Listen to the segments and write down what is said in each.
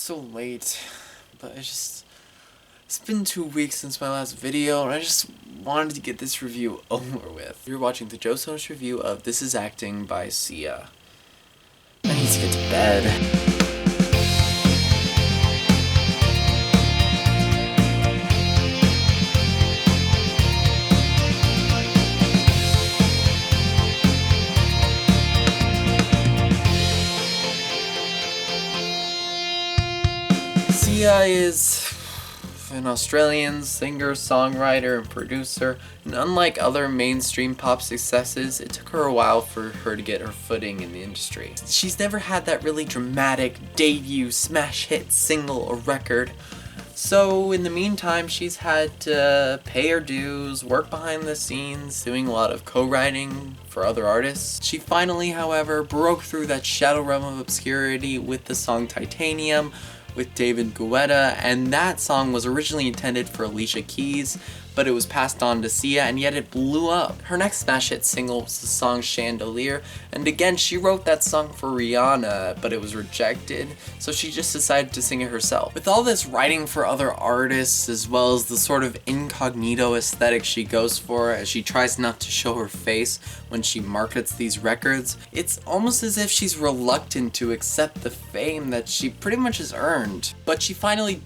so late, but it's been 2 weeks since my last video, and I just wanted to get this review over with. You're watching the Sonus review of This Acting by Sia. I need to get to bed. Sia is an Australian singer, songwriter, and producer, and unlike other mainstream pop successes, it took her a while for her to get her footing in the industry. She's never had that really dramatic debut, smash hit single or record, so in the meantime she's had to pay her dues, work behind the scenes, doing a lot of co-writing for other artists. She finally, however, broke through that shadow realm of obscurity with the song Titanium, with David Guetta, and that song was originally intended for Alicia Keys, but it was passed on to Sia, and yet it blew up. Her next smash hit single was the song Chandelier, and again she wrote that song for Rihanna, but it was rejected, so she just decided to sing it herself. With all this writing for other artists, as well as the sort of incognito aesthetic she goes for as she tries not to show her face when she markets these records, it's almost as if she's reluctant to accept the fame that she pretty much has earned. But she finally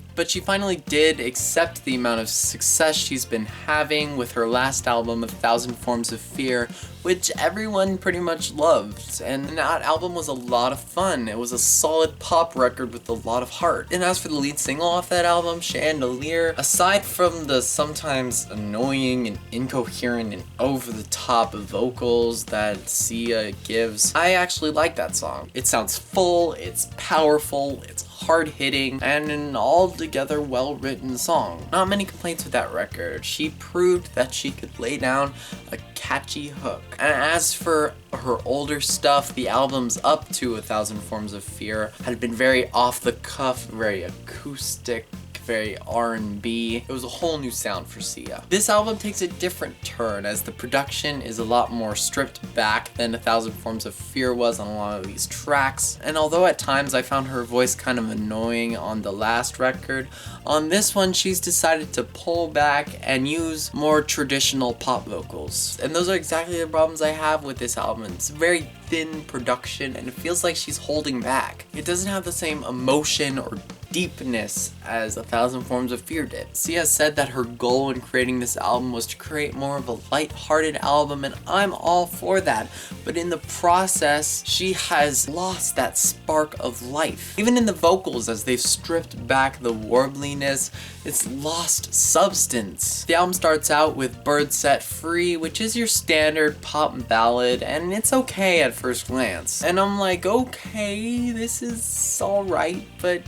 did accept the amount of success she's been having with her last album, 1,000 Forms of Fear, which everyone pretty much loved. And that album was a lot of fun. It was a solid pop record with a lot of heart. And as for the lead single off that album, Chandelier, aside from the sometimes annoying and incoherent and over-the-top vocals that Sia gives, I actually like that song. It sounds full, it's powerful, it's hard-hitting, and an altogether well-written song. Not many complaints with that record. She proved that she could lay down a catchy hook. And as for her older stuff, the albums up to 1,000 Forms of Fear had been very off-the-cuff, very acoustic, very R&B. It was a whole new sound for Sia. This album takes a different turn as the production is a lot more stripped back than 1,000 Forms of Fear was on a lot of these tracks. And although at times I found her voice kind of annoying on the last record, on this one she's decided to pull back and use more traditional pop vocals. And those are exactly the problems I have with this album. It's very thin production and it feels like she's holding back. It doesn't have the same emotion or deepness as 1,000 Forms of Fear did. Sia said that her goal in creating this album was to create more of a light-hearted album, and I'm all for that, but in the process she has lost that spark of life. Even in the vocals, as they've stripped back the warbliness, it's lost substance. The album starts out with Bird Set Free, which is your standard pop ballad, and it's okay at first glance. And I'm like, okay, this is alright, but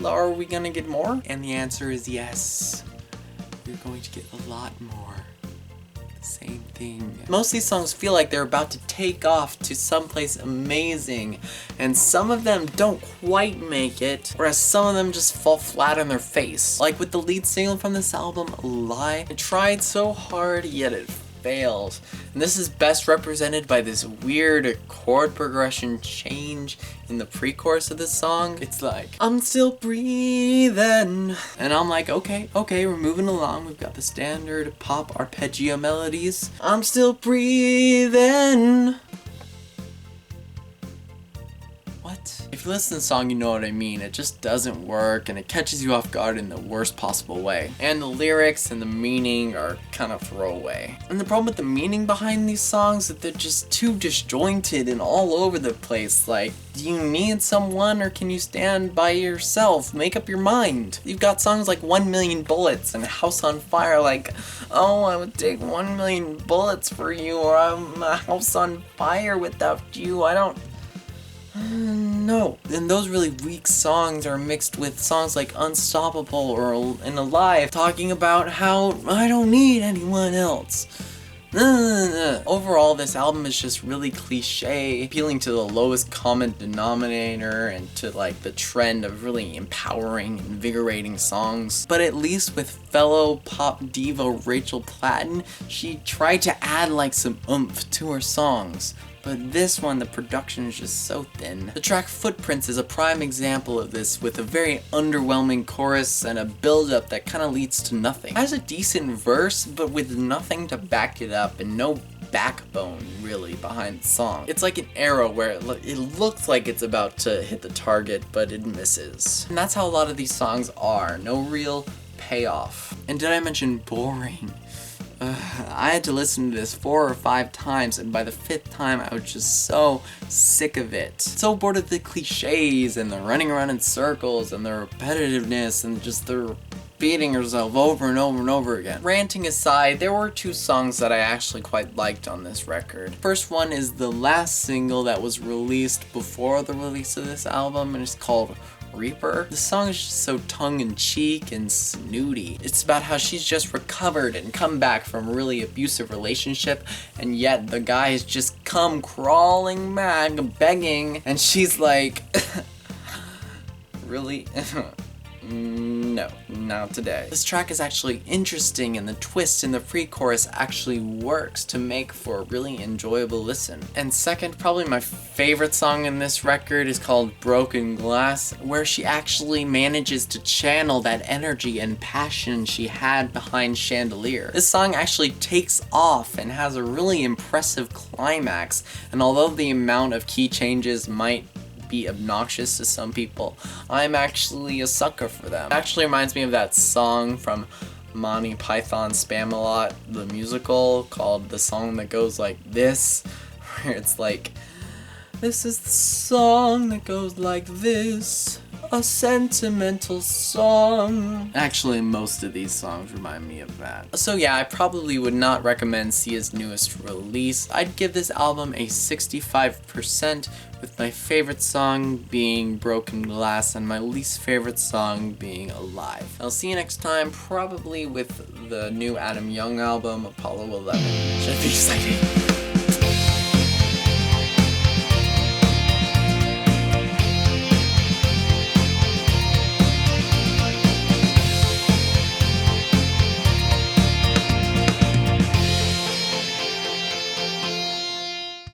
are we gonna get more? And the answer is yes. We're going to get a lot more. The same thing. Most of these songs feel like they're about to take off to someplace amazing, and some of them don't quite make it, whereas some of them just fall flat on their face. Like with the lead single from this album, Lie. It tried so hard, yet it failed. And this is best represented by this weird chord progression change in the pre-chorus of this song. It's like, I'm still breathing. And I'm like, okay, we're moving along. We've got the standard pop arpeggio melodies. I'm still breathing. What? If you listen to the song, you know what I mean. It just doesn't work, and it catches you off guard in the worst possible way. And the lyrics and the meaning are kind of throwaway. And the problem with the meaning behind these songs is that they're just too disjointed and all over the place. Like, do you need someone, or can you stand by yourself? Make up your mind. You've got songs like 1 Million Bullets and House on Fire, like, oh, I would take 1 million bullets for you, or I'm a house on fire without you. I don't... No. And those really weak songs are mixed with songs like Unstoppable or and Alive, talking about how I don't need anyone else. Overall, this album is just really cliche, appealing to the lowest common denominator and to like the trend of really empowering, invigorating songs. But at least with fellow pop diva Rachel Platten, she tried to add like some oomph to her songs. but this one, the production is just so thin. The track Footprints is a prime example of this, with a very underwhelming chorus and a build-up that kind of leads to nothing. It has a decent verse, but with nothing to back it up and no backbone really behind the song. It's like an arrow where it looks like it's about to hit the target, but it misses. And that's how a lot of these songs are. No real payoff. And did I mention boring? I had to listen to this 4 or 5 times, and by the 5th time I was just so sick of it. So bored of the cliches and the running around in circles and the repetitiveness and just the beating herself over and over and over again. Ranting aside, there were 2 songs that I actually quite liked on this record. First one is the last single that was released before the release of this album, and it's called Reaper. The song is just so tongue-in-cheek and snooty. It's about how she's just recovered and come back from a really abusive relationship, and yet the guy has just come crawling back, begging, and she's like, really? No, not today. This track is actually interesting, and the twist in the pre-chorus actually works to make for a really enjoyable listen. And second, probably my favorite song in this record is called Broken Glass, where she actually manages to channel that energy and passion she had behind Chandelier. This song actually takes off and has a really impressive climax, and although the amount of key changes might be obnoxious to some people, I'm actually a sucker for them. It actually reminds me of that song from Monty Python's Spamalot, the musical, called The Song That Goes Like This, where it's like, this is the song that goes like this, a sentimental song. Actually, most of these songs remind me of that. So yeah, I probably would not recommend Sia's newest release. I'd give this album a 65%, with my favorite song being Broken Glass and my least favorite song being Alive. I'll see you next time, probably with the new Adam Young album, Apollo 11. Should be exciting.